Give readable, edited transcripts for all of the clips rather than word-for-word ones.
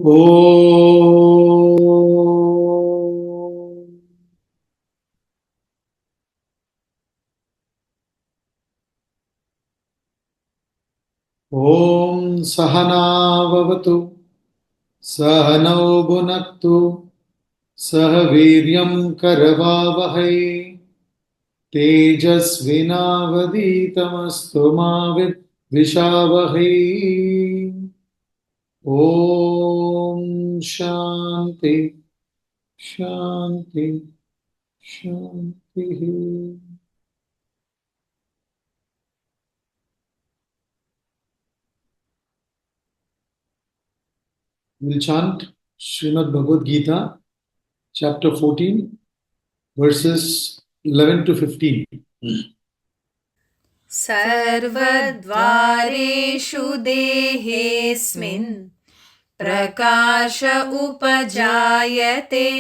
Om Sahana Vavatu Sahanau Bhunaktu Sahaviryam Karavavahai Tejasvinavaditamastu Mavit Vishavahai. Om Shanti Shanti Shanti. We'll chant Srimad Bhagavad Gita, chapter 14, verses 11 to 15. सर्वद्वारेषु देहेऽस्मिन् प्रकाश उपजायते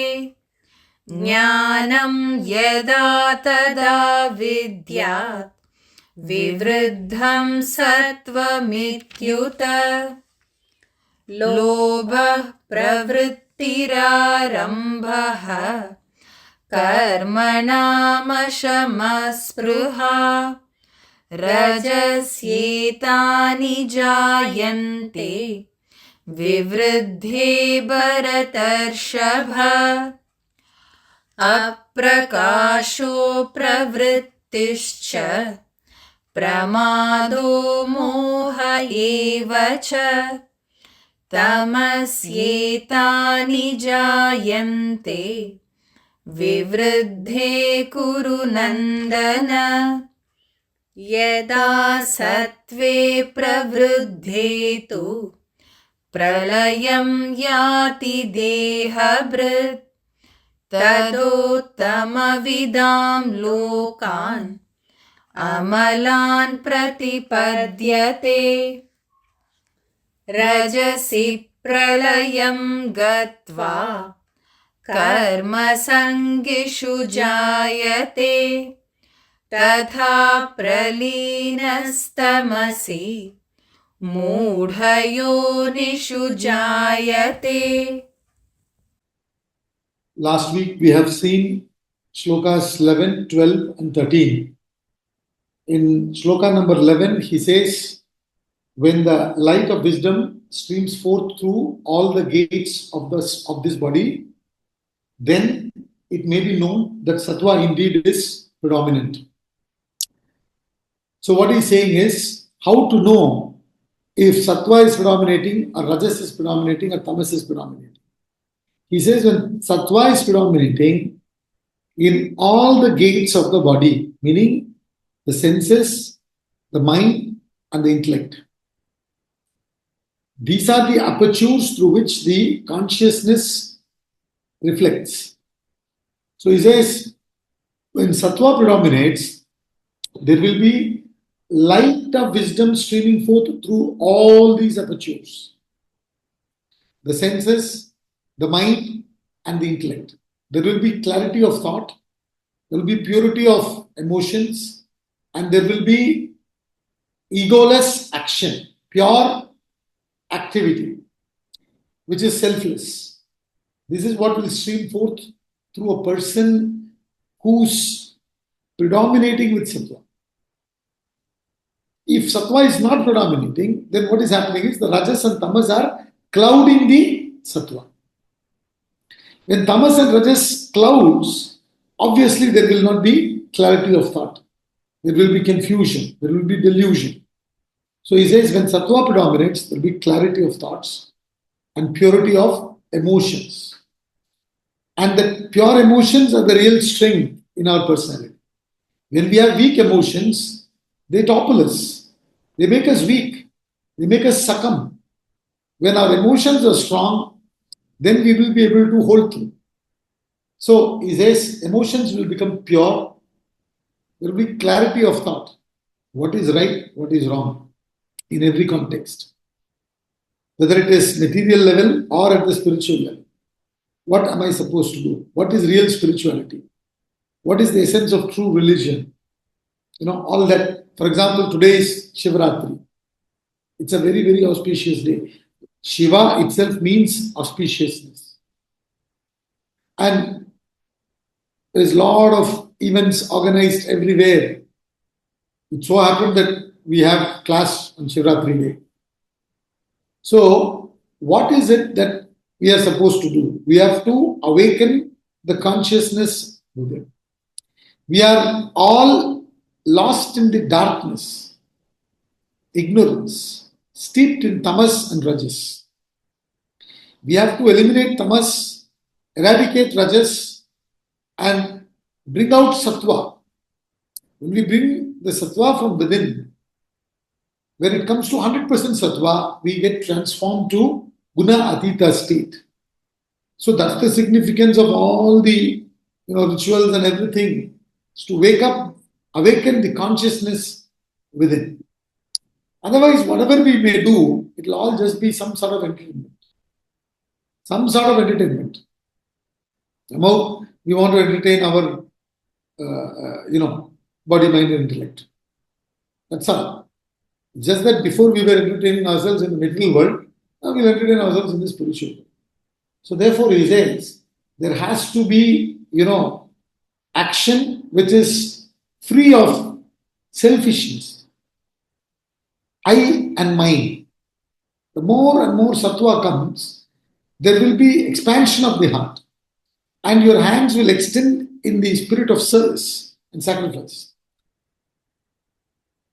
ज्ञानं यदा तदा विद्यात् विवृद्धं सत्त्वमित्युत लोभः प्रवृत्तिरारम्भः कर्मणामशमस्पृहा रजस्येतानि जायन्ते विवृद्धे भरतर्षभ अप्रकाशो प्रवृत्तिश्च प्रमादो मोह एव च तमस्येतानि जायन्ते विवृद्धे कुरु नन्दन यदा सत्त्वे प्रवृद्धे तु प्रलयं याति देहभृत् तदोत्तमविदां लोकान् अमलान् प्रतिपद्यते रजसि प्रलयं गत्वा कर्मसङ्गिषु जायते तथा प्रलीनस्तमसि मूढयोनिषु जायते. Last week we have seen shlokas 11, 12 and 13. In shloka number 11 he says, when the light of wisdom streams forth through all the gates of this body, then it may be known that Satva indeed is predominant. So what he's saying is, how to know if Satva is predominating or Rajas is predominating or Tamas is predominating. He says when Satva is predominating in all the gates of the body, meaning the senses, the mind and the intellect. These are the apertures through which the consciousness reflects. So he says, when Satva predominates, there will be light of wisdom streaming forth through all these apertures. The senses, the mind, and the intellect. There will be clarity of thought, there will be purity of emotions, and there will be egoless action, pure activity, which is selfless. This is what will stream forth through a person who's predominating with Sattva. If Sattva is not predominating, then what is happening is the Rajas and Tamas are clouding the Sattva. When Tamas and Rajas clouds, obviously there will not be clarity of thought. There will be confusion, there will be delusion. So he says when Sattva predominates, there will be clarity of thoughts and purity of emotions. And the pure emotions are the real strength in our personality. When we have weak emotions, they topple us. They make us weak. They make us succumb. When our emotions are strong, then we will be able to hold through. So he says emotions will become pure. There will be clarity of thought. What is right, what is wrong in every context. Whether it is material level or at the spiritual level. What am I supposed to do? What is real spirituality? What is the essence of true religion? All that. For example, today is Shivratri. It's a very, very auspicious day. Shiva itself means auspiciousness. And there is a lot of events organized everywhere. It so happened that we have class on Shivratri day. So, what is it that we are supposed to do? We have to awaken the consciousness within. We are all lost in the darkness, ignorance, steeped in tamas and rajas. We have to eliminate tamas, eradicate rajas, and bring out sattva. When we bring the sattva from within, when it comes to 100% sattva, we get transformed to guna atita state. So that's the significance of all the rituals and everything, is to wake up, awaken the consciousness within. Otherwise, whatever we may do, it will all just be some sort of entertainment. Some sort of entertainment. Somehow we want to entertain our, body, mind, and intellect. That's all. Just that before we were entertaining ourselves in the material world, now we'll entertain ourselves in the spiritual world. So therefore, he says there has to be, action which is free of selfishness, I and mine. The more and more sattva comes, there will be expansion of the heart, and your hands will extend in the spirit of service and sacrifice.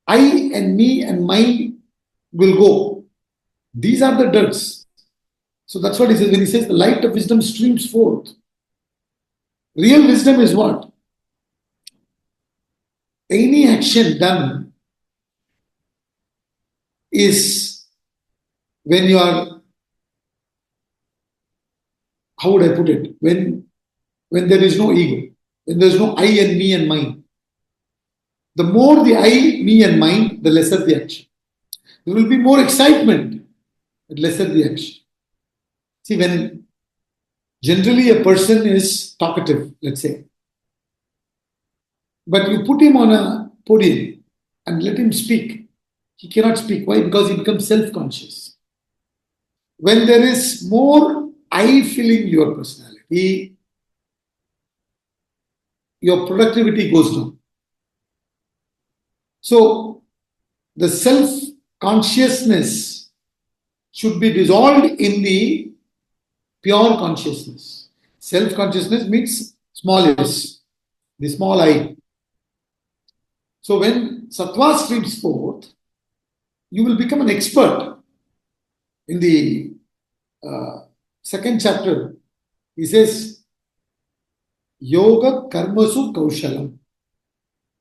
I and me and mine will go. These are the dirts. So that's what he says when he says the light of wisdom streams forth. Real wisdom is what? Any action done is when you are, how would I put it? When there is no ego, when there is no I and me and mine. The more the I, me and mine, the lesser the action. There will be more excitement, but lesser the action. See, when generally a person is talkative, let's say, but you put him on a podium and let him speak, he cannot speak. Why? Because he becomes self-conscious. When there is more I filling your personality, your productivity goes down. So, the self-consciousness should be dissolved in the pure consciousness. Self-consciousness means small s, the small I. So when sattva streams forth, you will become an expert. In the second chapter, he says, Yoga karmasu kaushalam.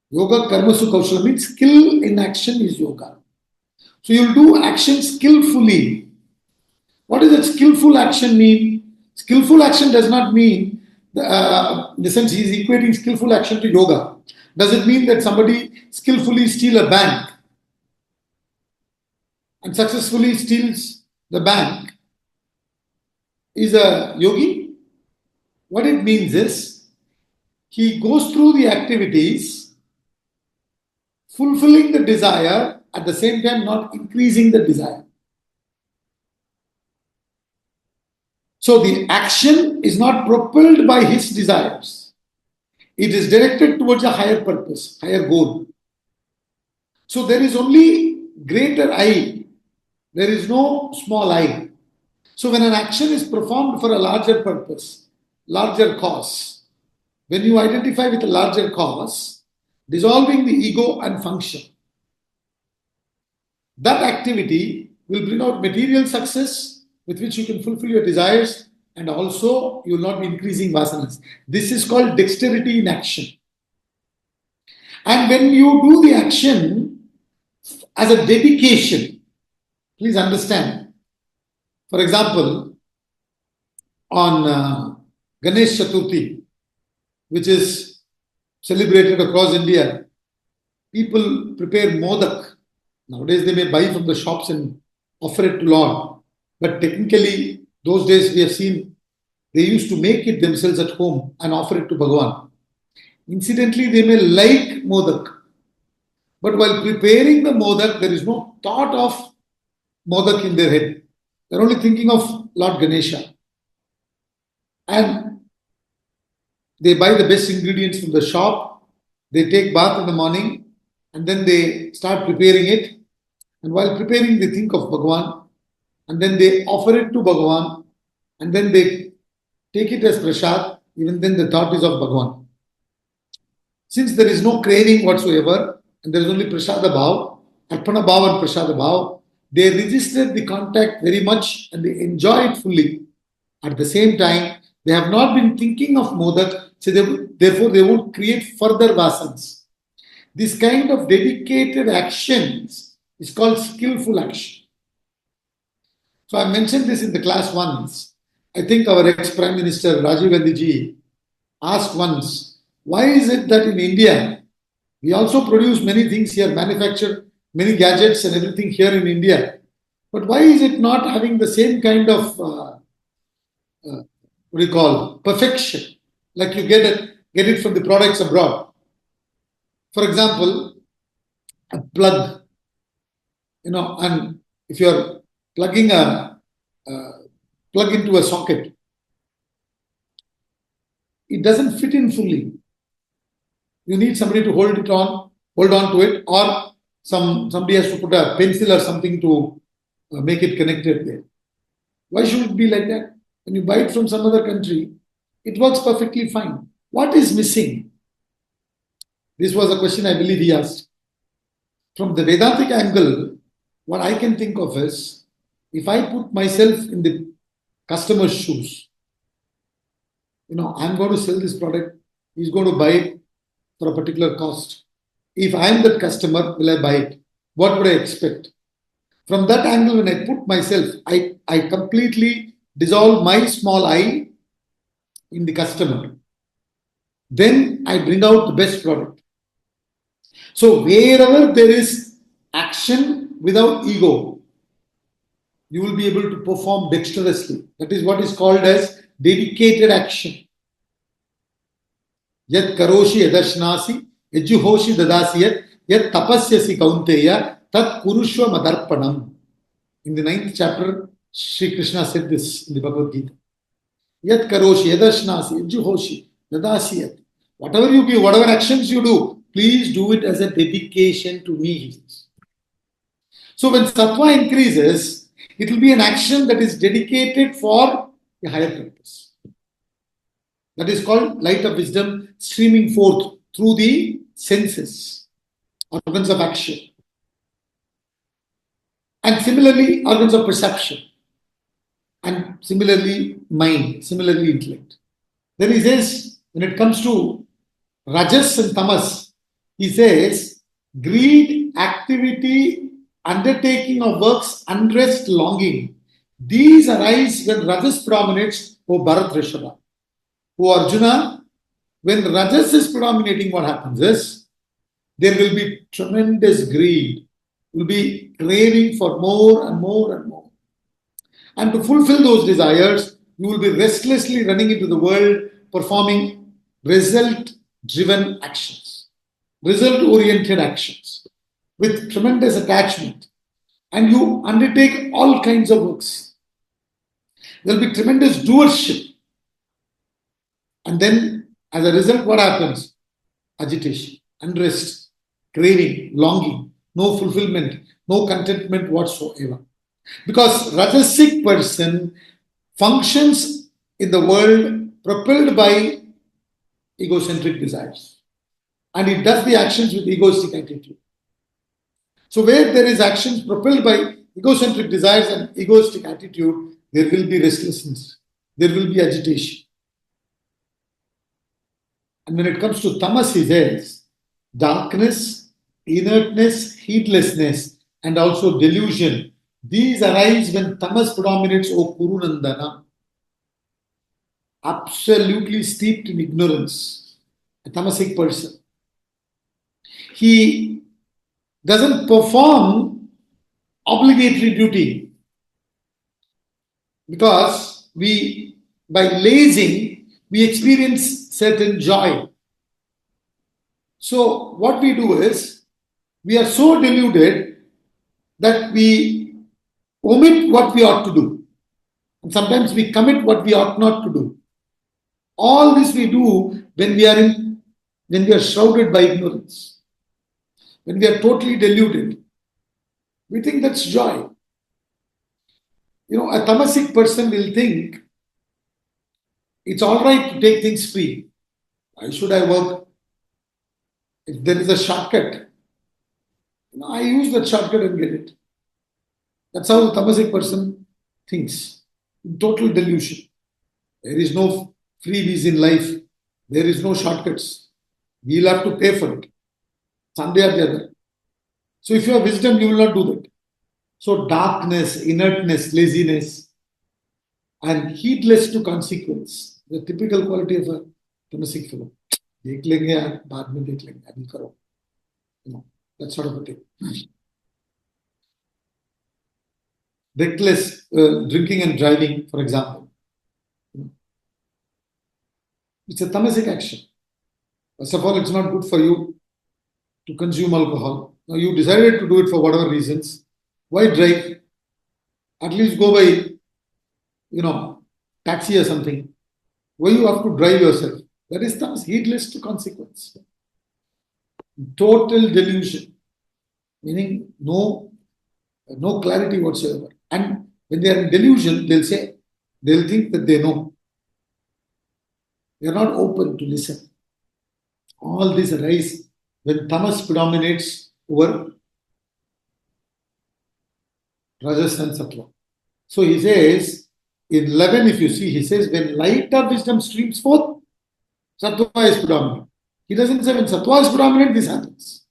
Yoga karmasu kaushalam means skill in action is yoga. So you'll do action skillfully. What does that skillful action mean? Skillful action does not mean, in the sense he is equating skillful action to yoga. Does it mean that somebody skillfully steals a bank and successfully steals the bank is a yogi? What it means is he goes through the activities fulfilling the desire, at the same time not increasing the desire. So the action is not propelled by his desires. It is directed towards a higher purpose, higher goal. So there is only greater I. There is no small I. So when an action is performed for a larger purpose, larger cause, when you identify with a larger cause, dissolving the ego and function, that activity will bring out material success with which you can fulfill your desires, and also you will not be increasing vasanas. This is called dexterity in action. And when you do the action as a dedication, please understand. For example, on Ganesh Chaturthi, which is celebrated across India, people prepare modak. Nowadays they may buy from the shops and offer it to Lord. But technically, those days we have seen they used to make it themselves at home and offer it to Bhagavan. Incidentally, they may like modak. But while preparing the modak, there is no thought of modak in their head. They're only thinking of Lord Ganesha. And they buy the best ingredients from the shop, they take bath in the morning, and then they start preparing it. And while preparing, they think of Bhagavan, and then they offer it to Bhagavan, and then they take it as prasad, even then the thought is of Bhagavan. Since there is no craving whatsoever, and there is only prasada bhav, arpana bhav and prasada bhav, they register the contact very much and they enjoy it fully. At the same time, they have not been thinking of modak, so therefore they won't create further vasanas. This kind of dedicated actions is called skillful action. So I mentioned this in the class once. I think our ex-Prime Minister Rajiv Gandhi ji asked once, why is it that in India, we also produce many things here, manufacture many gadgets and everything here in India, but why is it not having the same kind of, perfection, like you get it from the products abroad? For example, a plug, and if you're plugging a plug into a socket, it doesn't fit in fully. You need somebody to hold on to it, or somebody has to put a pencil or something to make it connected there. Why should it be like that? When you buy it from some other country, it works perfectly fine. What is missing? This was a question I believe he asked. From the Vedantic angle, what I can think of is, if I put myself in the customer's shoes, I'm going to sell this product, he's going to buy it for a particular cost. If I'm that customer, will I buy it? What would I expect? From that angle, when I put myself, I completely dissolve my small I in the customer. Then I bring out the best product. So wherever there is action without ego, you will be able to perform dexterously. That is what is called as dedicated action. Yat karoshi yadashnasi yajjuhoshi dadasiyat yat tapasyasi kaunteya tat kurushva madarpanam. In the 9th chapter, Sri Krishna said this in the Bhagavad Gita. Yat karoshi yadashnasi yajjuhoshi dadasiyat. Whatever you give, whatever actions you do, please do it as a dedication to me. So when Satva increases, it will be an action that is dedicated for a higher purpose. That is called light of wisdom streaming forth through the senses, organs of action. And similarly, organs of perception. And similarly, mind, similarly, intellect. Then he says, when it comes to Rajas and Tamas, he says, greed, activity, undertaking of works, unrest, longing. These arise when Rajas predominates, O Bharat Rishabha. O Arjuna, when Rajas is predominating, what happens is, there will be tremendous greed. You will be craving for more and more and more. And to fulfill those desires, you will be restlessly running into the world, performing result-driven actions, result-oriented actions, with tremendous attachment. And you undertake all kinds of works. There will be tremendous doership. And then, as a result, what happens? Agitation, unrest, craving, longing, no fulfillment, no contentment whatsoever. Because Rajasic person functions in the world propelled by egocentric desires. And it does the actions with egoistic attitude. So where there is actions propelled by egocentric desires and egoistic attitude, there will be restlessness. There will be agitation. And when it comes to tamas, he says, darkness, inertness, heedlessness, and also delusion. These arise when tamas predominates, O Kurunandana. Absolutely steeped in ignorance. A tamasic person. He doesn't perform obligatory duty. Because by lazing, we experience certain joy. So what we do is, we are so deluded that we omit what we ought to do. And sometimes we commit what we ought not to do. All this we do when we are shrouded by ignorance, when we are totally deluded. We think that's joy. A tamasic person will think it's all right to take things free. Why should I work? If there is a shortcut, I use that shortcut and get it. That's how the tamasic person thinks. Total delusion. There is no freebies in life. There is no shortcuts. We'll have to pay for it. Someday or the other. So if you have wisdom, you will not do that. So darkness, inertness, laziness, and heedless to consequence, the typical quality of a tamasic fellow. देख लेंगे यार, बाद में देख लेंगे, अभी करो. That sort of a thing. Reckless drinking and driving, for example. It's a tamasic action. First of all, it's not good for you to consume alcohol. Now you decided to do it for whatever reasons. Why drive? At least go by, taxi or something. Why you have to drive yourself? That is tamas, heedless to consequence. Total delusion, meaning no clarity whatsoever. And when they are in delusion, they'll think that they know. They are not open to listen. All this arise when tamas predominates over rajas and sattva. So he says, in 11, if you see, he says, when light of wisdom streams forth, sattva is predominant. He doesn't say when sattva is predominant, this happens.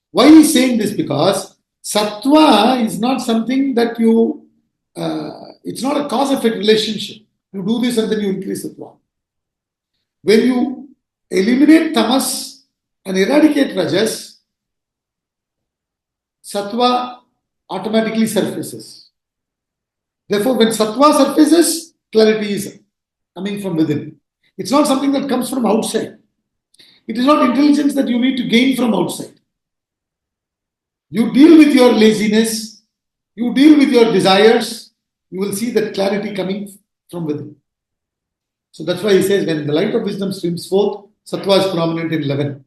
Why he is saying this? Because sattva is not something that it's not a cause-effect relationship. You do this and then you increase sattva. When you eliminate tamas and eradicate rajas, sattva automatically surfaces. Therefore, when sattva surfaces, clarity is coming from within. It's not something that comes from outside. It is not intelligence that you need to gain from outside. You deal with your laziness, you deal with your desires, you will see that clarity coming from within. So that's why he says, when the light of wisdom streams forth, sattva is prominent in 11.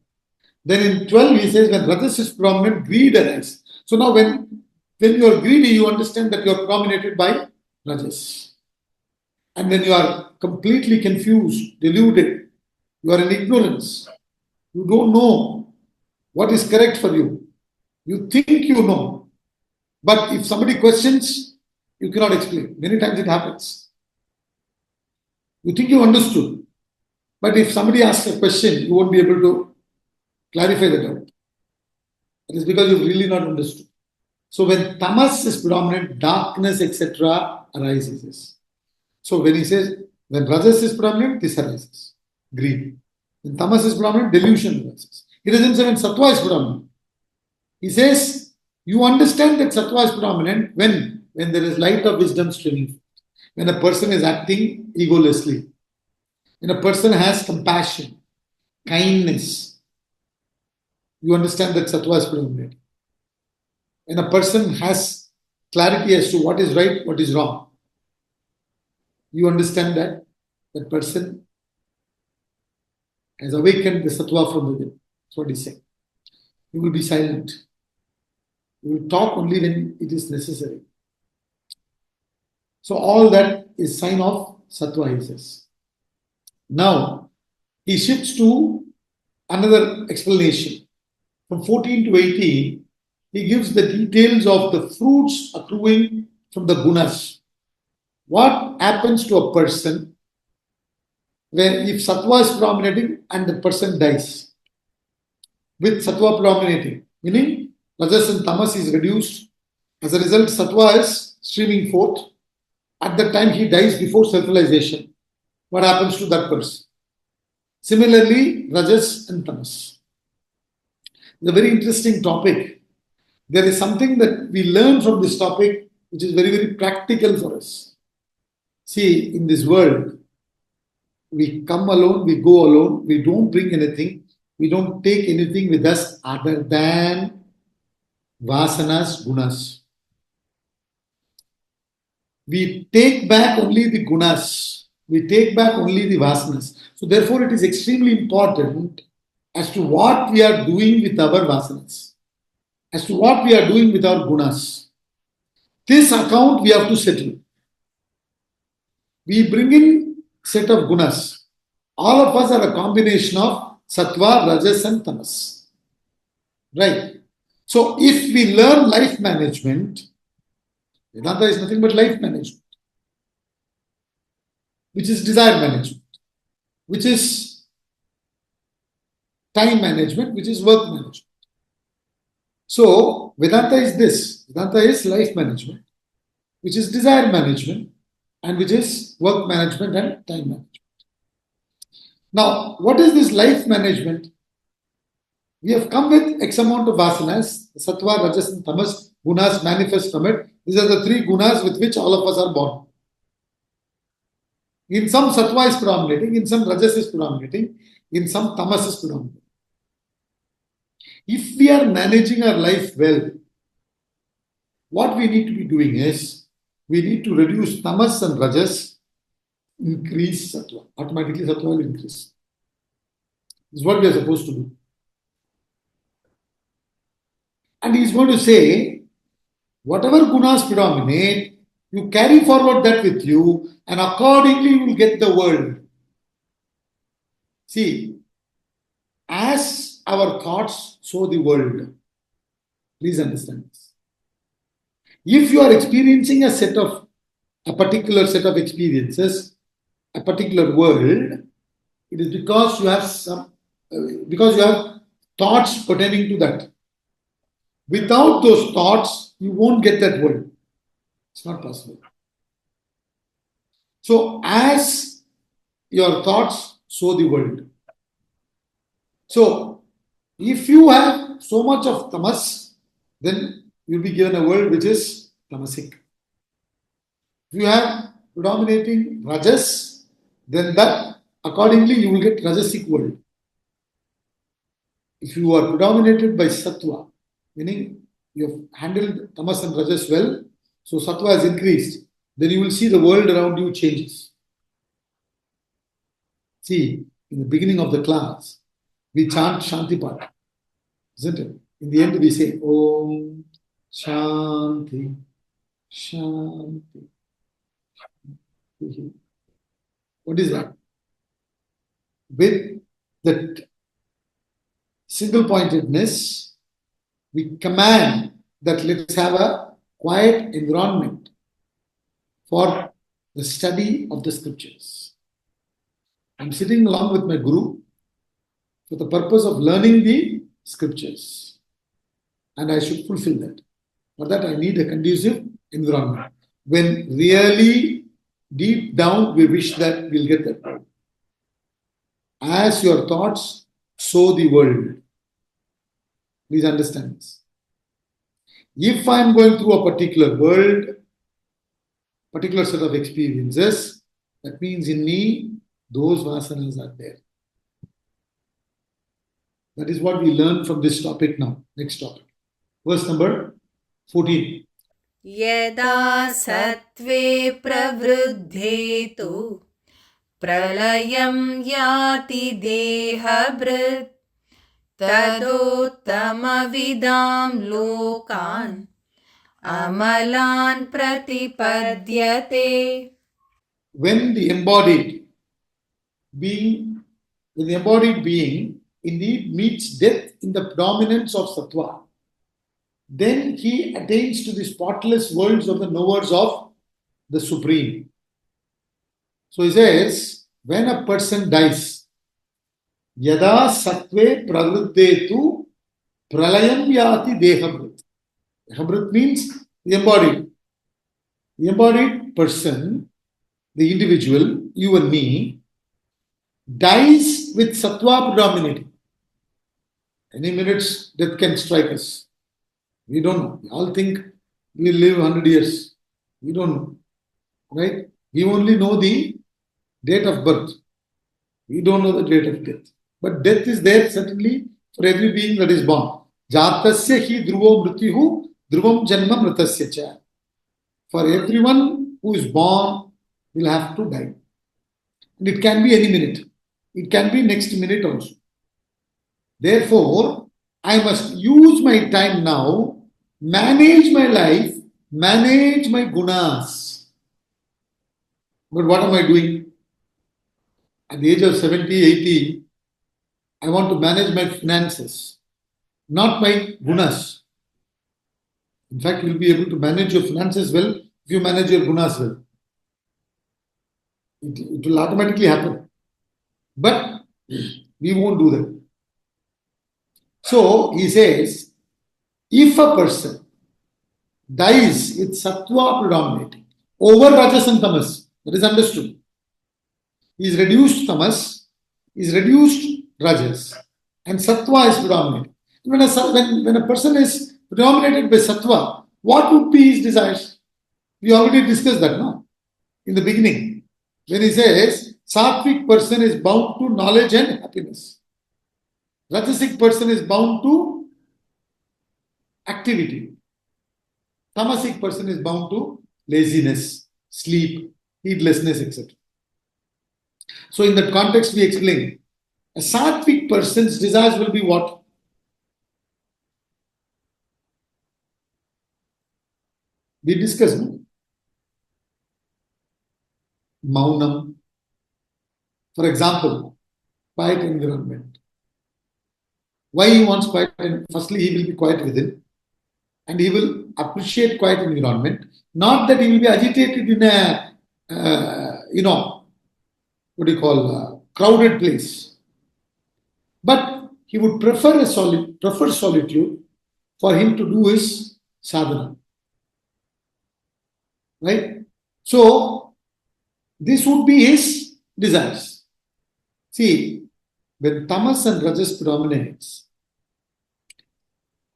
Then in 12, he says, when rajas is prominent, greed arises. So now when you are greedy, you understand that you are prominated by rajas. And when you are completely confused, deluded, you are in ignorance, you don't know what is correct for you. You think you know. But if somebody questions, you cannot explain. Many times it happens. You think you understood. But if somebody asks a question, you won't be able to clarify the doubt. That is because you've really not understood. So when tamas is predominant, darkness, etc. arises. So when he says, when rajas is predominant, this arises. Greed. When tamas is predominant, delusion arises. He doesn't say when sattva is predominant. He says, you understand that sattva is predominant when there is light of wisdom streaming. When a person is acting egolessly. When a person has compassion, kindness. You understand that sattva is predominant. When a person has clarity as to what is right, what is wrong. You understand that that person has awakened the sattva from within. That's what he's saying. You will be silent. You will talk only when it is necessary. So all that is sign of sattva, he says. Now, he shifts to another explanation. From 14 to 18, he gives the details of the fruits accruing from the gunas. What happens to a person when if sattva is predominating and the person dies? With sattva predominating, meaning rajas and tamas is reduced. As a result, sattva is streaming forth. At the time he dies before self-realization, what happens to that person? Similarly, rajas and tamas. It's a very interesting topic. There is something that we learn from this topic which is very, very practical for us. See, in this world, we come alone, we go alone, we don't bring anything, we don't take anything with us other than vasanas, gunas. we take back only the gunas. We take back only the vasanas. So therefore it is extremely important as to what we are doing with our vasanas, as to what we are doing with our gunas. This account we have to settle. We bring in set of gunas. All of us are a combination of Satva, Rajas and Tamas. Right? So if we learn life management, Vedanta is nothing but life management, which is desire management, which is time management, which is work management. So Vedanta is this. Vedanta is life management, which is desire management, and which is work management and time management. Now, what is this life management? We have come with X amount of vasanas, Satva, Rajas and Tamas, gunas manifest from it. These are the three gunas with which all of us are born. In some Satva is predominating, in some Rajas is predominating, in some Tamas is predominating. If we are managing our life well, what we need to be doing is, we need to reduce Tamas and Rajas, increase Satva. Automatically Satva will increase. This is what we are supposed to do. And he is going to say, whatever gunas predominate, you carry forward that with you, and accordingly you will get the world. See, as our thoughts, so the world. Please understand this. If you are experiencing a particular set of experiences, a particular world, it is because you have thoughts pertaining to that. Without those thoughts, you won't get that world. It's not possible. So, as your thoughts, so the world. So, if you have so much of tamas, then you'll be given a world which is tamasic. If you have predominating rajas, then that accordingly you will get rajasic world. If you are predominated by sattva, meaning you have handled tamas and rajas well, so sattva has increased, then you will see the world around you changes. See, in the beginning of the class, we chant Shanti Path, isn't it? In the end, we say Om Shanti, Shanti. What is that? With that single pointedness, we command that let's have a quiet environment for the study of the scriptures. I'm sitting along with my guru for the purpose of learning the scriptures, and I should fulfill that. For that, I need a conducive environment. When really deep down we wish that we'll get that. As your thoughts, so the world. Please understand this. If I'm going through a particular world, particular set of experiences, that means in me, those vasanas are there. That is what we learn from this topic now. Next topic. Verse number 14. Yada sattve pravruddhe tu pralayam yati dehabrit tadotamavidam lokan amalan pratipadyate. When the embodied being indeed meets death in the predominance of sattva, then he attains to the spotless worlds of the knowers of the Supreme. So he says, when a person dies, yada sattve pravruddhetu pralayam yati dehabrit. Dehabrit means the embodied. The embodied person, the individual, you and me, dies with sattva predominating. Any minutes death can strike us. We don't know. We all think we live 100 years. We don't know. Right? We only know the date of birth. We don't know the date of death. But death is there certainly for every being that is born. Jatasya hi dhruvo mrityuhu dhruvam janma mritasya cha. For everyone who is born will have to die. And it can be any minute. It can be next minute also. Therefore, I must use my time now, manage my life, manage my gunas. But what am I doing? At the age of 70, 80, I want to manage my finances, not my gunas. In fact, you'll be able to manage your finances well if you manage your gunas well. It will automatically happen. But we won't do that. So he says, if a person dies with sattva predominating over rajas and tamas, that is understood. He is reduced tamas, is reduced rajas, and sattva is predominating. When a person is predominated by sattva, what would be his desires? We already discussed that, no? In the beginning. When he says, sattvic person is bound to knowledge and happiness. Rajasic person is bound to activity. Tamasic person is bound to laziness, sleep, heedlessness, etc. So in that context, we explain, a sattvic person's desires will be what? We discussed, no? Maunam. For example, quiet environment. Why he wants quiet? Firstly, he will be quiet within, and he will appreciate quiet environment. Not that he will be agitated in a, crowded place. But he would prefer solitude for him to do his sadhana. Right? So, this would be his desires. See, when tamas and rajas predominates,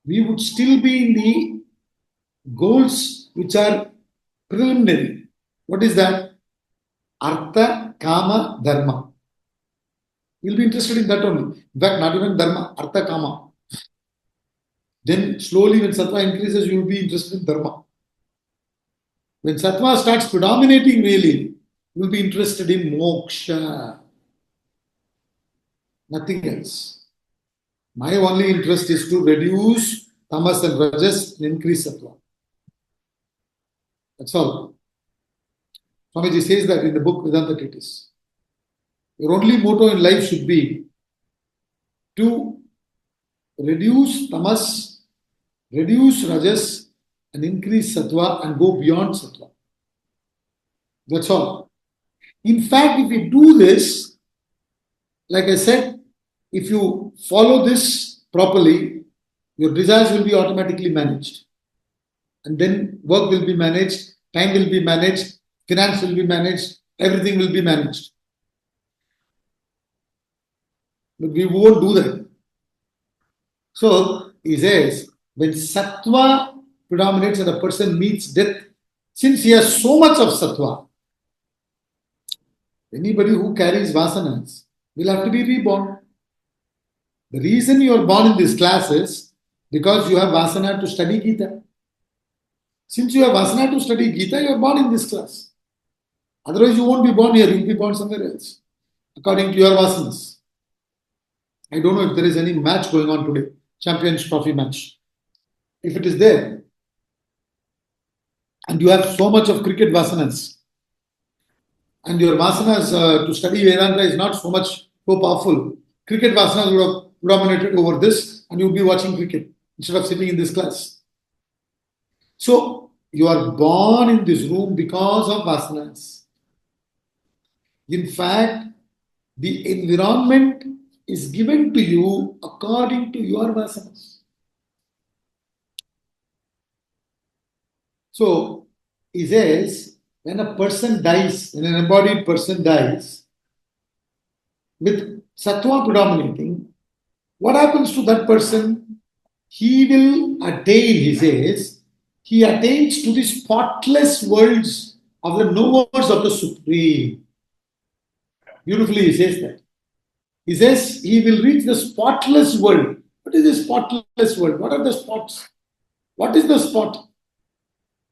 we would still be in the goals which are preliminary. What is that? Artha, Kama, Dharma. You'll be interested in that only. In fact, not even Dharma, Artha, Kama. Then slowly when Sattva increases, you will be interested in Dharma. When Sattva starts predominating really, you will be interested in Moksha. Nothing else. My only interest is to reduce tamas and rajas and increase sattva. That's all. Swamiji says that in the book Vedanta Treatise. Your only motto in life should be to reduce tamas, reduce rajas, and increase sattva and go beyond sattva. That's all. In fact, if we do this, like I said, if you follow this properly, your desires will be automatically managed. And then work will be managed, time will be managed, finance will be managed, everything will be managed. But we won't do that. So, he says, when sattva predominates and a person meets death, since he has so much of sattva, anybody who carries vasanas will have to be reborn. The reason you are born in this class is because you have vasana to study Gita. Since you have vasana to study Gita, you are born in this class. Otherwise, you won't be born here, you will be born somewhere else, according to your vasanas. I don't know if there is any match going on today, Champions Trophy match. If it is there, and you have so much of cricket vasanas, and your vasanas to study Vedanta is not so powerful, cricket vasanas would have predominated over this, and you would be watching cricket instead of sitting in this class. So, you are born in this room because of vasanas. In fact, the environment is given to you according to your vasanas. So, he says, when a person dies, when an embodied person dies, with sattva predominating, what happens to that person? He will attain, he says, he attains to the spotless worlds of the knowers of the Supreme. Beautifully he says that. He says he will reach the spotless world. What is the spotless world? What are the spots? What is the spot?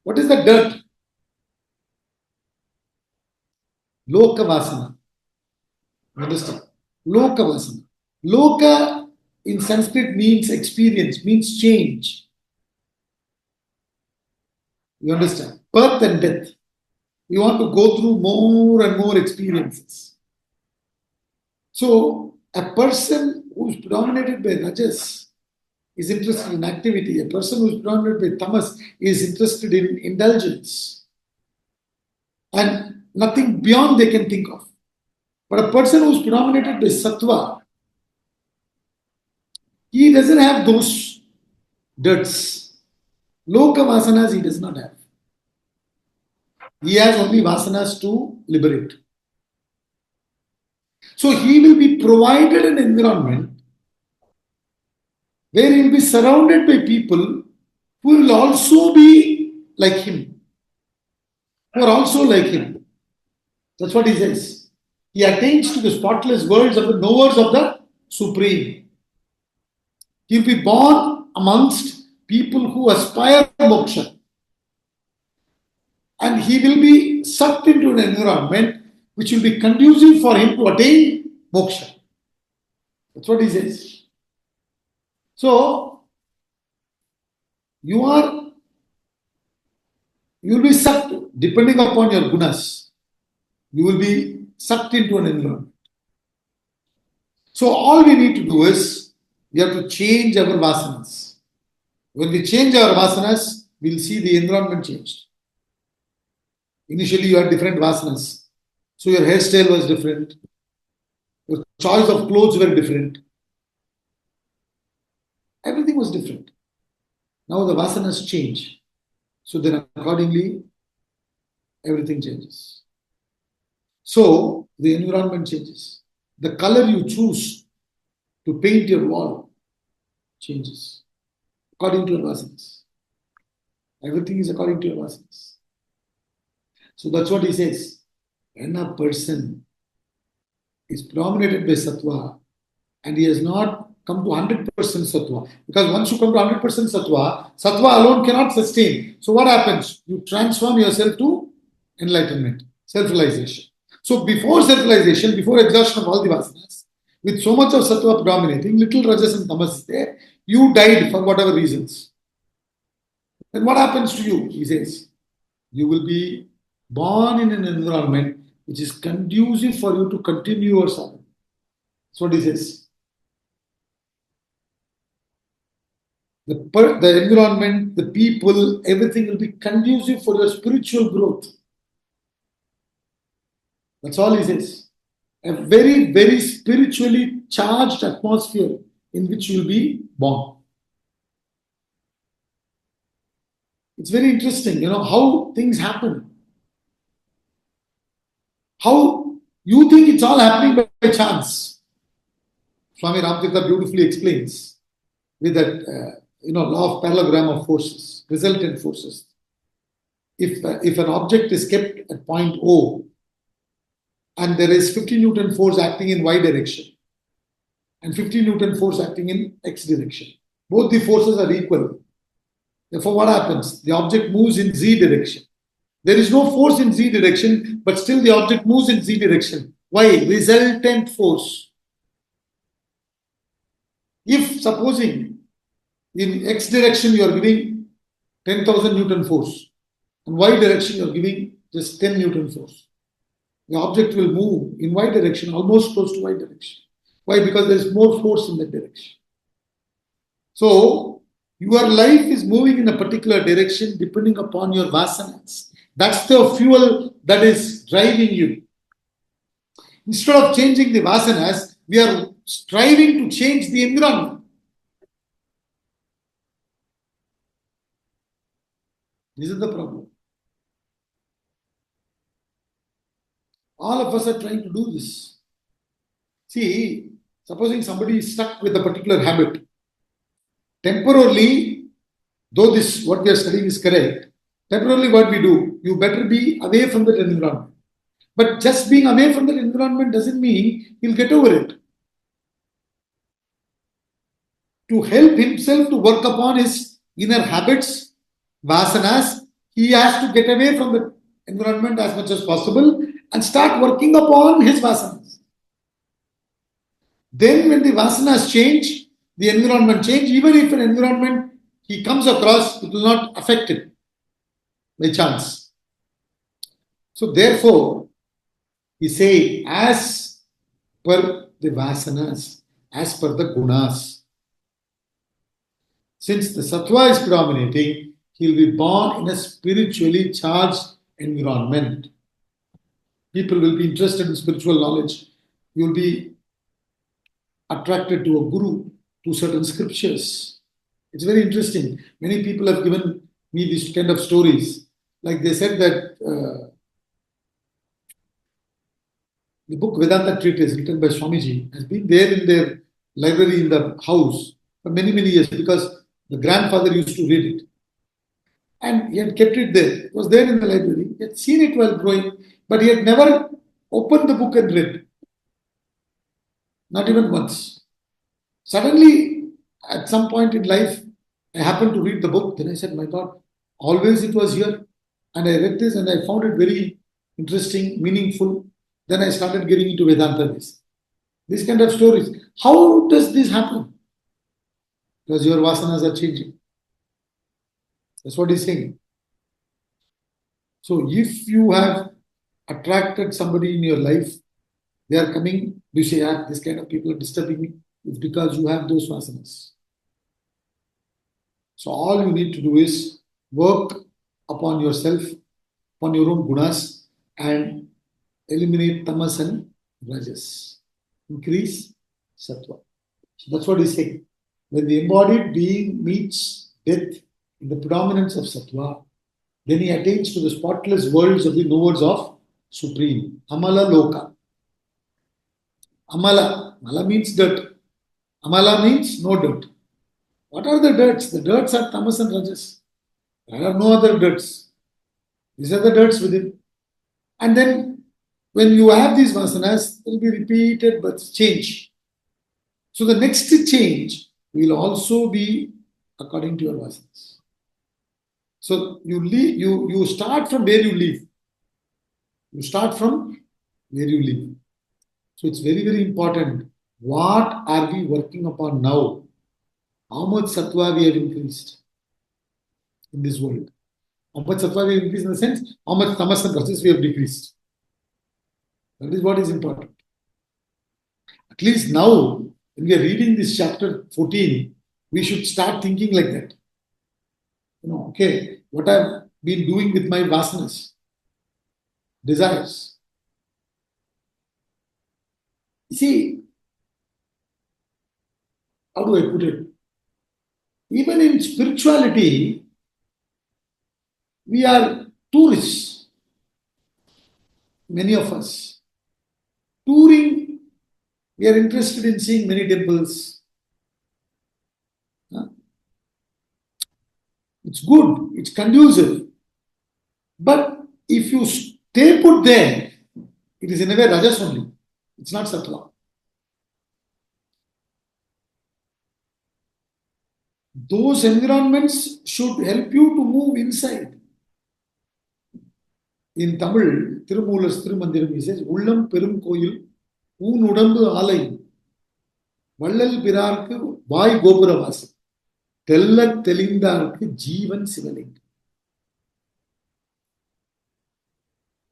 What is the dirt? Loka Vasana. You understand? Loka Vasana. Loka in Sanskrit means experience, means change. You understand? Birth and death. You want to go through more and more experiences. So, a person who is predominated by Rajas is interested in activity. A person who is predominated by Tamas is interested in indulgence. And nothing beyond they can think of. But a person who is predominated by Satva, he doesn't have those dirts. Loka vasanas he does not have. He has only vasanas to liberate. So he will be provided an environment where he will be surrounded by people who will also be like him, who are also like him. That's what he says. He attains to the spotless worlds of the knowers of the Supreme. He will be born amongst people who aspire moksha. And he will be sucked into an environment which will be conducive for him to attain moksha. That's what he says. So, you will be sucked, depending upon your gunas, you will be sucked into an environment. So, all we need to do is, we have to change our vasanas. When we change our vasanas, we will see the environment changed. Initially, you had different vasanas. So, your hairstyle was different. Your choice of clothes were different. Everything was different. Now the vasanas change. So then accordingly, everything changes. So the environment changes. The color you choose to paint your wall changes according to your vasanas. Everything is according to your vasanas. So that's what he says. When a person is dominated by Satva and he has not come to 100% Satva, because once you come to 100% Satva, Satva alone cannot sustain. So what happens? You transform yourself to enlightenment, self-realization. So before self-realization, before exhaustion of all the vasanas, with so much of Satva predominating, little Rajas and Tamas is there, you died for whatever reasons. Then what happens to you? He says, you will be born in an environment which is conducive for you to continue your sadhana. That's what he says. The environment, the people, everything will be conducive for your spiritual growth. That's all he says. A very, very spiritually charged atmosphere in which you will be born. It's very interesting, how things happen. How you think it's all happening by chance. Swami Ramtirtha beautifully explains with that law of parallelogram of forces, resultant forces. If an object is kept at point O and there is 50 Newton force acting in Y direction and 50 Newton force acting in X direction, both the forces are equal. Therefore, what happens? The object moves in Z direction. There is no force in Z direction, but still the object moves in Z direction. Why? Resultant force. If supposing in X direction you are giving 10,000 Newton force, and Y direction you are giving just 10 Newton force, the object will move in Y direction, almost close to Y direction. Why? Because there is more force in that direction. So, your life is moving in a particular direction depending upon your vasanas. That's the fuel that is driving you. Instead of changing the vasanas, we are striving to change the environment. This is the problem. All of us are trying to do this. See, supposing somebody is stuck with a particular habit, temporarily, though this what we are studying is correct, temporarily what we do, you better be away from that environment. But just being away from that environment doesn't mean he'll get over it. To help himself to work upon his inner habits, vasanas, he has to get away from the environment as much as possible and start working upon his vasanas. Then when the vasanas change, the environment change, even if an environment he comes across, it will not affect him by chance. So therefore, he say, as per the vasanas, as per the gunas. Since the sattva is predominating, he will be born in a spiritually charged environment. People will be interested in spiritual knowledge. You will be attracted to a guru, to certain scriptures. It's very interesting. Many people have given me these kind of stories. Like they said that the book Vedanta Treatise written by Swamiji has been there in their library in the house for many, many years because the grandfather used to read it. And he had kept it there. It was there in the library. He had seen it while growing, but he had never opened the book and read. Not even once. Suddenly, at some point in life, I happened to read the book. Then I said, my God, always it was here. And I read this and I found it very interesting, meaningful. Then I started getting into Vedanta. These kind of stories. How does this happen? Because your vasanas are changing. That's what he's saying. So if you have attracted somebody in your life, they are coming, you say, this kind of people are disturbing me. It's because you have those vasanas. So all you need to do is work upon yourself, upon your own gunas, and eliminate tamas and rajas. Increase sattva. So that's what he's saying. When the embodied being meets death in the predominance of sattva, then he attains to the spotless worlds of the knowers of Supreme. Amala Loka. Amala. Amala means dirt. Amala means no dirt. What are the dirts? The dirts are tamas and rajas. There are no other dirts. These are the dirts within. And then when you have these vasanas, it will be repeated but change. So the next change will also be according to your vasanas. So you start from where you live. You start from where you live. So it's very, very important. What are we working upon now? How much sattva we have increased in this world? How much sattva we have increased in the sense, how much tamas and rajas we have decreased? That is what is important. At least now, when we are reading this chapter 14, we should start thinking like that. Okay, what I've been doing with my vasanas, desires. You see, how do I put it? Even in spirituality, we are tourists. Many of us. Touring, we are interested in seeing many temples. It's good, it's conducive. But if you stay put there, it is in a way rajas only. It's not sattva. Those environments should help you to move inside. In Tamil, Tirumulas Tirumandiram, he says, Ullam Perum Koyil, Un Udambu Alai, Vallal Pirarku, Vai Gopuravasi, Tella Telindarku, Jeevan Sivalinga.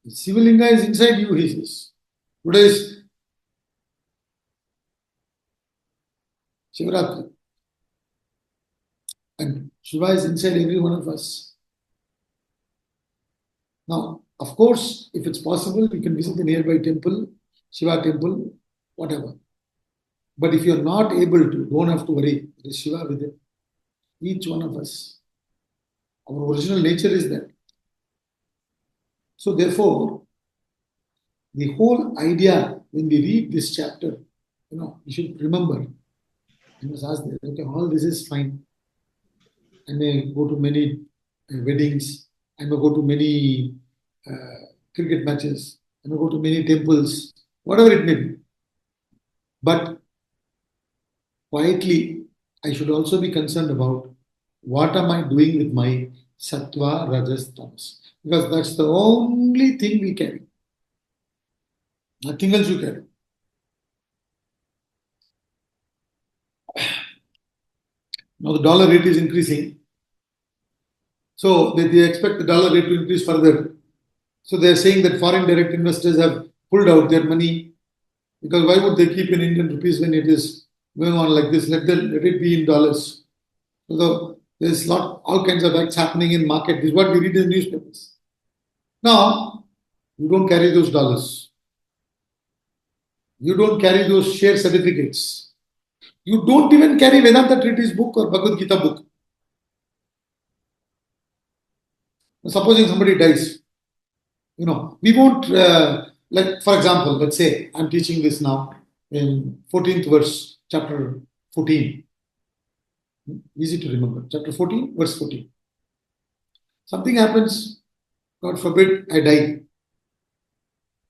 Sivalinga is inside you, he says. Today is Shivaratri. And Shiva is inside every one of us. Now, of course, if it's possible, you can visit the nearby temple, Shiva temple, whatever. But if you're not able to, don't have to worry. There is Shiva within each one of us. Our original nature is that. So therefore, the whole idea, when we read this chapter, you should remember, you must ask, okay, all this is fine. I may go to many weddings, I may go to many cricket matches, I may go to many temples, whatever it may be. But quietly, I should also be concerned about what am I doing with my sattva, rajas, tamas. Because that's the only thing we carry. Nothing else you carry. Now the dollar rate is increasing. So they expect the dollar rate to increase further. So they are saying that foreign direct investors have pulled out their money, because why would they keep in Indian rupees when it is going on like this? Let it be in dollars. So there's all kinds of acts happening in market. This is what we read in the newspapers. Now, you don't carry those dollars. You don't carry those share certificates. You don't even carry Vedanta Treatise book or Bhagavad Gita book. Supposing somebody dies, we won't, like, for example, let's say I'm teaching this now in 14th verse, chapter 14. Easy to remember. Chapter 14, verse 14. Something happens, God forbid, I die.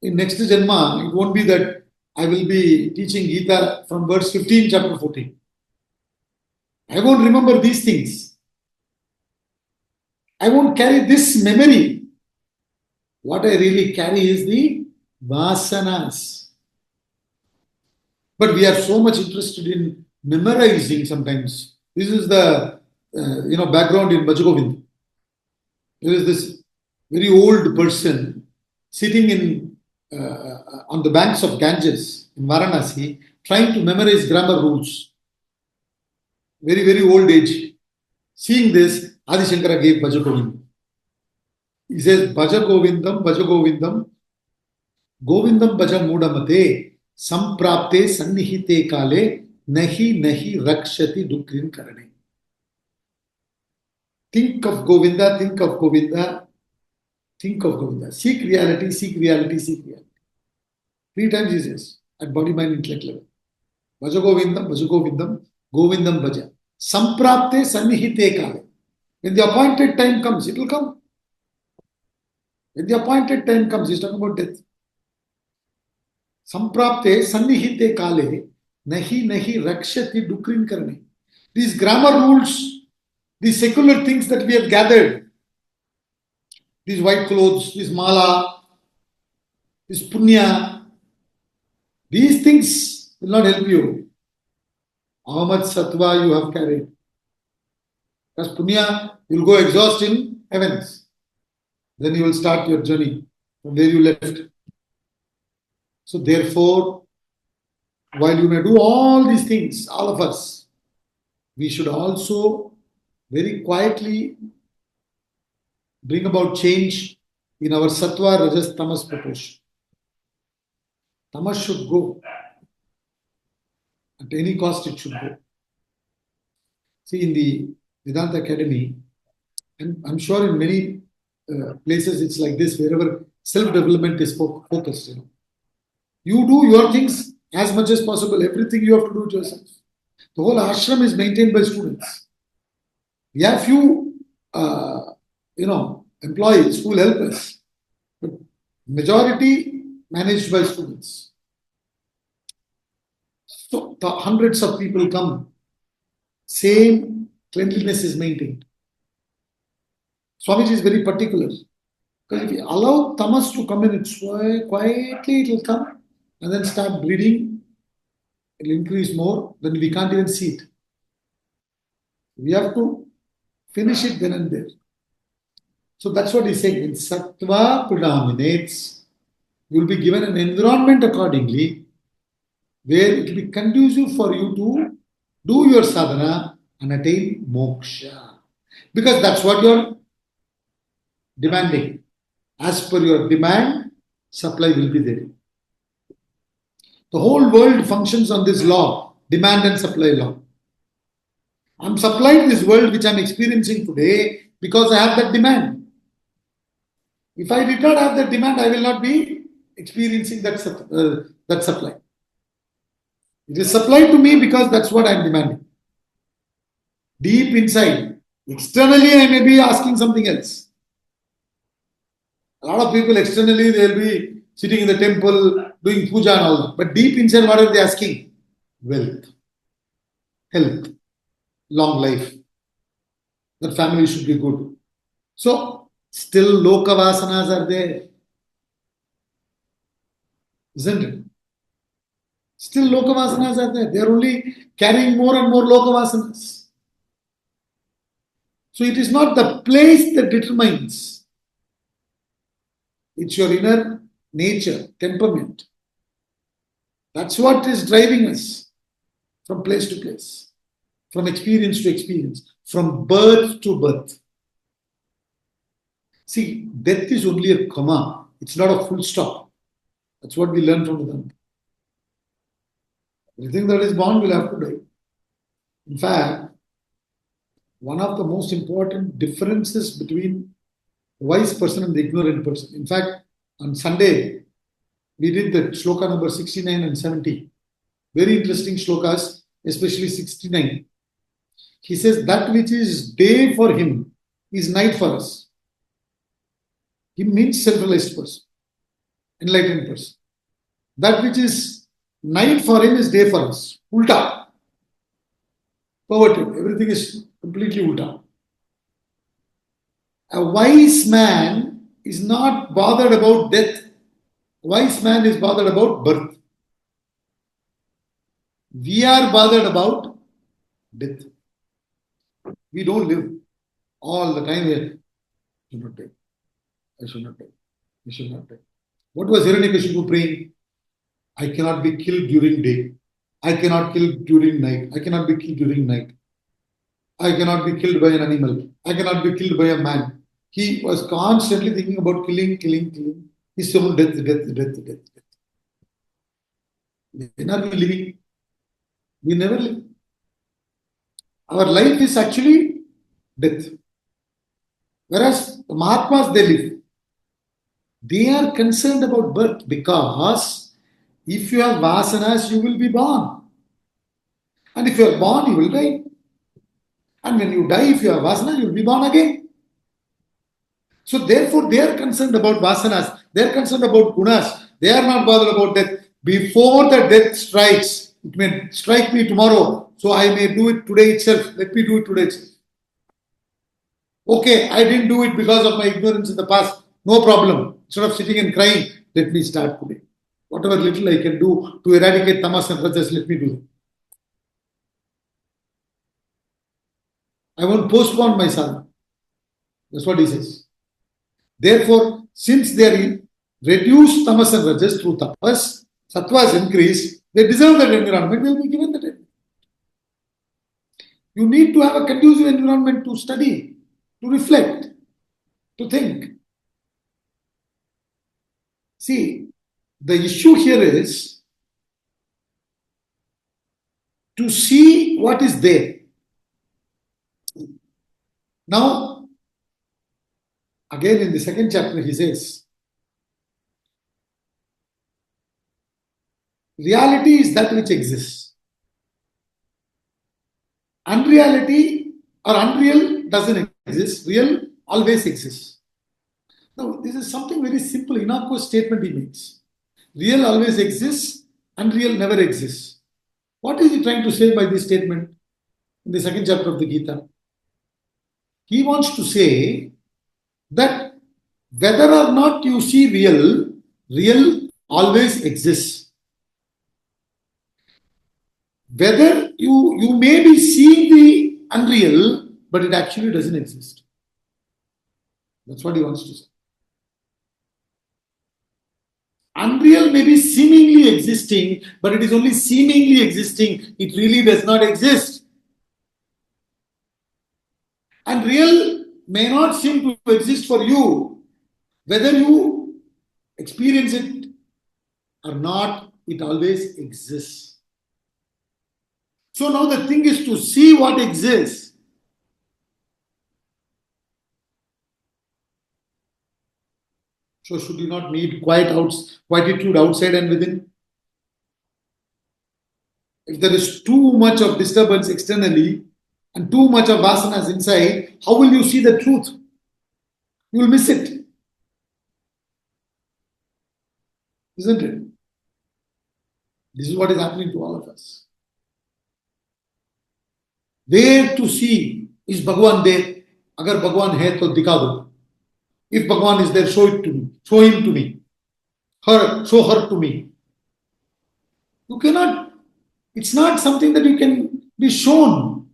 In next Janma, it won't be that I will be teaching Gita from verse 15, chapter 14. I won't remember these things. I won't carry this memory. What I really carry is the vasanas. But we are so much interested in memorizing sometimes. This is the background in Bhagavad. There is this very old person sitting on the banks of Ganges in Varanasi, trying to memorize grammar rules. Very, very old age. Seeing this, Adi Shankara gave Bhajagovindam. He says, Bhajagovindam, Bhajagovindam, Govindam Bhaja Mudamate, Samprapte Sannihite Kale, Nahi Nahi Rakshati Dukrin Karane. Think of Govinda, think of Govinda, think of Govinda. Seek reality, seek reality, seek reality. 3 times he says, at body, mind, intellect level. Bhajagovindam, Bhajagovindam, Govindam Bhaja. Samprapte Sannihite Kale. When the appointed time comes, it will come. When the appointed time comes, he's talking about death. Samprapte Sannihite Kale, Nahi Nahi Rakshati Dukrin Karane. These grammar rules, these secular things that we have gathered, these white clothes, this mala, this punya, these things will not help you. How much Satva you have carried. Because punya, you will go exhaust in heavens. Then you will start your journey from where you left. So therefore, while you may do all these things, all of us, we should also very quietly bring about change in our Satva, Rajas, Tamas proportion. Tamas should go. At any cost, it should go. See, in the Vedanta Academy, and I'm sure in many places it's like this, wherever self-development is focused. You do your things as much as possible. Everything you have to do it yourself. The whole ashram is maintained by students. We have few, employees who will help us, but majority managed by students. So the hundreds of people come, same cleanliness is maintained. Swamiji is very particular, because if you allow tamas to come in, it's quietly it will come and then start bleeding. It will increase more, then we can't even see it. We have to finish it then and there. So that's what he's saying. When Satva predominates, you will be given an environment accordingly where it will be conducive for you to do your sadhana and attain moksha. Because that's what you're demanding. As per your demand, supply will be there. The whole world functions on this law, demand and supply law. I'm supplied this world which I'm experiencing today because I have that demand. If I did not have that demand, I will not be experiencing that supply. It is supplied to me because that's what I'm demanding. Deep inside, externally I may be asking something else. A lot of people externally they'll be sitting in the temple doing puja and all that. But deep inside, what are they asking? Wealth, health, long life. That family should be good. So, still loka vasanas are there. isn't it? Still lokavasanas are there. They are only carrying more and more lokavasanas. So it is not the place that determines. It's your inner nature, temperament. That's what is driving us from place to place, from experience to experience, from birth to birth. See, death is only a comma. It's not a full stop. That's what we learn from Vedanta. Everything that is born will have to die. In fact, one of the most important differences between the wise person and the ignorant person. In fact, on Sunday, we did the shloka number 69 and 70. Very interesting shlokas, especially 69. He says that which is day for him is night for us. He means self-realized person, enlightened person. That which is night for him is day for us. Ulta. Perverted. Everything is completely ulta. A wise man is not bothered about death. A wise man is bothered about birth. We are bothered about death. We don't live all the time here. I should not die. I should not die. I should not die. What was Hiranyakashipu praying? I cannot be killed during day. I cannot kill during night. I cannot be killed during night. I cannot be killed by an animal. I cannot be killed by a man. He was constantly thinking about killing. His soul, death. When are we living? We never live. Our life is actually death. Whereas the Mahatmas, they live. They are concerned about birth because if you have vasanas, you will be born. And if you are born, you will die. And when you die, if you have vasanas, you will be born again. So therefore, they are concerned about vasanas. They are concerned about gunas. They are not bothered about death. Before the death strikes, it may strike me tomorrow. So I may do it today itself. Let me do it today itself. Okay, I didn't do it because of my ignorance in the past. No problem. Instead of sitting and crying, let me start today. Whatever little I can do to eradicate tamas and rajas, let me do it. I won't postpone my sadhana. That's what he says. Therefore, since they are reduced tamas and rajas through tapas, sattva is increased, they deserve that environment, they will be given that environment. You need to have a conducive environment to study, to reflect, to think. See, the issue here is to see what is there. Now, again in the second chapter, he says, reality is that which exists. Unreality or unreal doesn't exist. Real always exists. Now, this is something very simple, innocuous statement he makes. Real always exists, unreal never exists. What is he trying to say by this statement in the second chapter of the Gita? He wants to say that whether or not you see real, real always exists. Whether you may be seeing the unreal, but it actually doesn't exist. That's what he wants to say. Unreal may be seemingly existing, but it is only seemingly existing. It really does not exist. And real may not seem to exist for you. Whether you experience it or not, it always exists. So now the thing is to see what exists. So should you not need quietude outside and within? If there is too much of disturbance externally and too much of vasanas inside, how will you see the truth? You will miss it. Isn't it? This is what is happening to all of us. Where to see? Is Bhagwan there? Agar Bhagwan hai to dikha do. If Bhagwan is there, show it to me. Show him to me. Show her to me. You cannot, it's not something that you can be shown.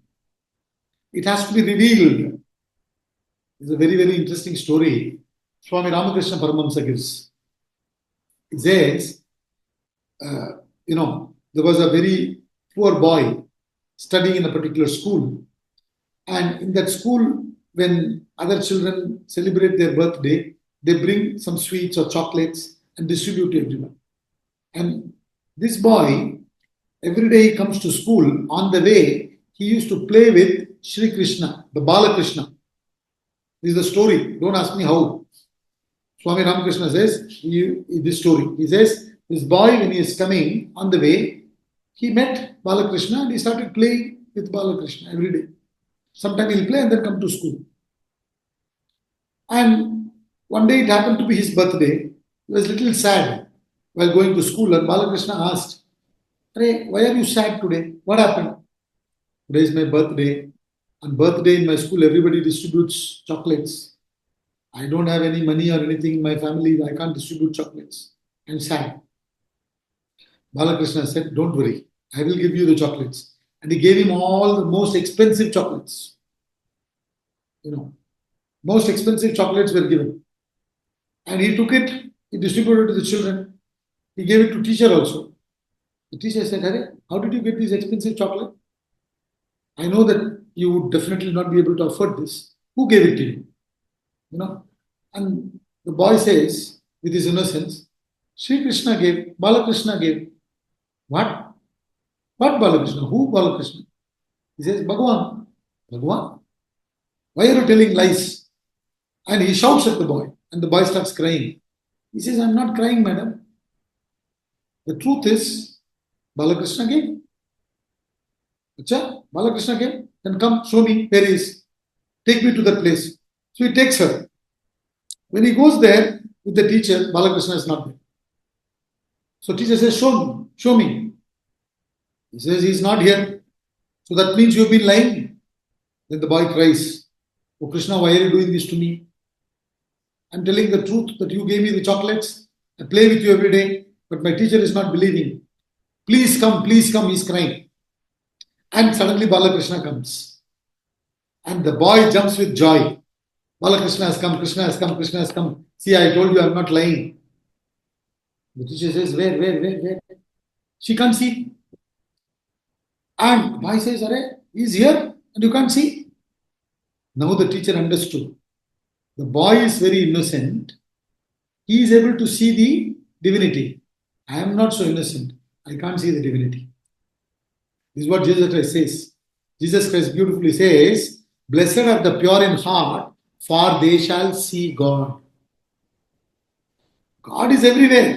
It has to be revealed. It's a very, very interesting story Swami Ramakrishna Paramahamsa gives. It says, there was a very poor boy studying in a particular school. And in that school, when other children celebrate their birthday, they bring some sweets or chocolates and distribute to everyone. And this boy, every day he comes to school, on the way, he used to play with Sri Krishna, the Bala Krishna. This is the story. Don't ask me how. Swami Ramakrishna says, this story. He says, this boy, when he is coming on the way, he met Balakrishna and he started playing with Balakrishna every day. Sometimes he'll play and then come to school. And one day it happened to be his birthday. He was a little sad while going to school, and Balakrishna asked, "Hey, why are you sad today? What happened?" "Today is my birthday. On birthday in my school, everybody distributes chocolates. I don't have any money or anything in my family. I can't distribute chocolates. I'm sad." Balakrishna said, "Don't worry. I will give you the chocolates." And he gave him all the most expensive chocolates. Most expensive chocolates were given. And he took it, he distributed to the children. He gave it to teacher also. The teacher said, "Hey, how did you get this expensive chocolate? I know that you would definitely not be able to afford this. Who gave it to you?" And the boy says, with his innocence, "Sri Krishna gave, Balakrishna gave." "What? What Balakrishna? Who Balakrishna?" He says, "Bhagavan." "Bhagavan? Why are you telling lies?" And he shouts at the boy, and the boy starts crying. He says, "I'm not crying, madam. The truth is, Balakrishna gave." "Acha, Balakrishna gave? Then come, show me where he is. Take me to that place." So he takes her. When he goes there with the teacher, Balakrishna is not there. So teacher says, show me. He says, "He's not here." "So that means you've been lying." Then the boy cries, "Oh Krishna, why are you doing this to me? I'm telling the truth that you gave me the chocolates. I play with you every day, but my teacher is not believing. Please come, he's crying." And suddenly Balakrishna comes. And the boy jumps with joy. "Balakrishna has come, Krishna has come, Krishna has come. See, I told you I'm not lying." The teacher says, Where? She can't see. And the boy says, "Arey, he's here and you can't see." Now the teacher understood. The boy is very innocent. He is able to see the divinity. I am not so innocent. I can't see the divinity. This is what Jesus Christ says. Jesus Christ beautifully says, "Blessed are the pure in heart, for they shall see God." God is everywhere.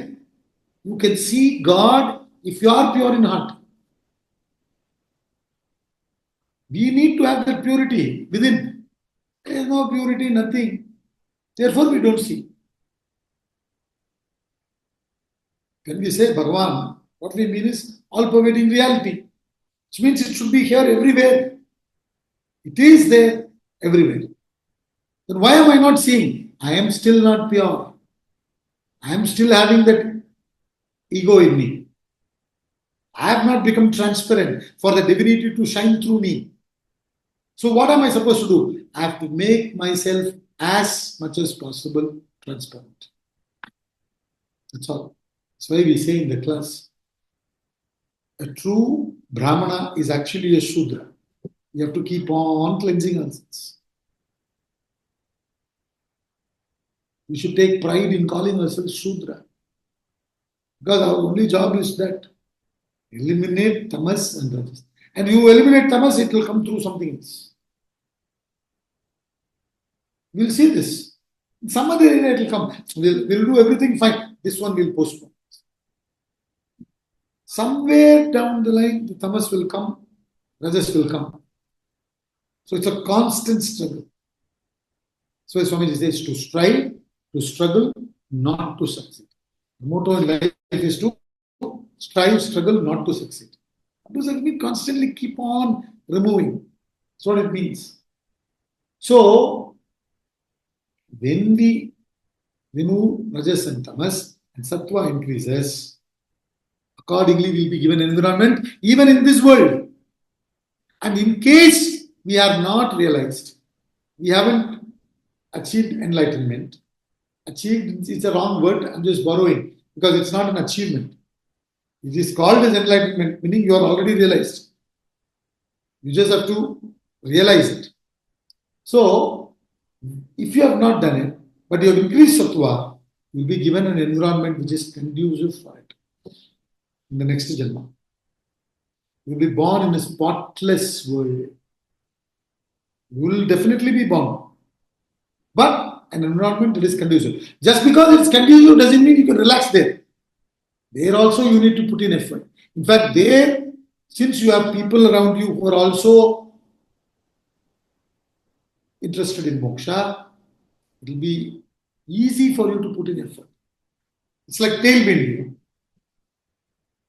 You can see God if you are pure in heart. We need to have that purity within. There is no purity, nothing. Therefore, we don't see. When we say Bhagavan, what we mean is all-pervading reality, which means it should be here everywhere. It is there everywhere. Then why am I not seeing? I am still not pure. I am still having that ego in me. I have not become transparent for the divinity to shine through me. So what am I supposed to do? I have to make myself as much as possible transparent. That's all. That's why we say in the class, a true Brahmana is actually a Shudra. You have to keep on cleansing ourselves. We should take pride in calling ourselves Shudra. Because our only job is that eliminate Tamas and Rajas. And you eliminate Tamas, it will come through something else. We'll see this. In some other area it will come. We'll do everything fine. This one will postpone. Somewhere down the line, the Tamas will come, Rajas will come. So it's a constant struggle. So as Swamiji says, to strive, to struggle, not to succeed. The motto in life is to strive, struggle, not to succeed. Not to succeed, constantly keep on removing. That's what it means. So, when we remove Rajas and Tamas and Satva increases, Accordingly, we will be given environment even in this world. And in case we are not realized, we haven't achieved enlightenment. Achieved is a wrong word, I'm just borrowing because it's not an achievement. It is called as enlightenment, meaning you are already realized. You just have to realize it. So, if you have not done it, but you have increased sattva, you will be given an environment which is conducive for it in the next janma. You will be born in a spotless world. You will definitely be born. But an environment that is conducive. Just because it's conducive doesn't mean you can relax there. There also you need to put in effort. In fact, there, since you have people around you who are also interested in moksha, it will be easy for you to put in effort. It's like tailwind.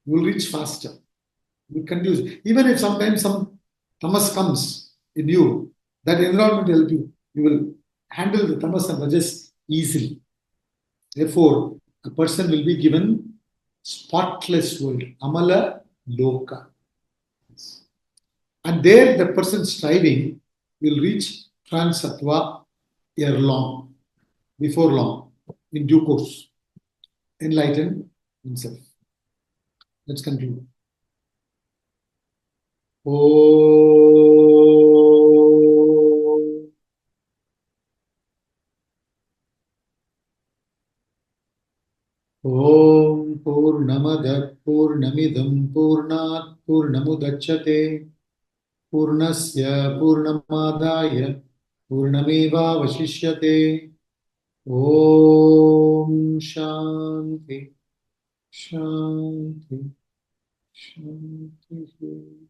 You will reach faster. You will conduce. Even if sometimes some tamas comes in you, that environment will help you. You will handle the tamas and rajas easily. Therefore, a person will be given spotless world, amala loka. And there the person striving will reach trans sattva ere long, before long, in due course, enlighten himself. Let's continue. Om Purnamada Purnamidam Purnat Purnamudachyate Purnasya Purnamadaya Purnameva Vashishyate. Om Shanti Shanti Shanti.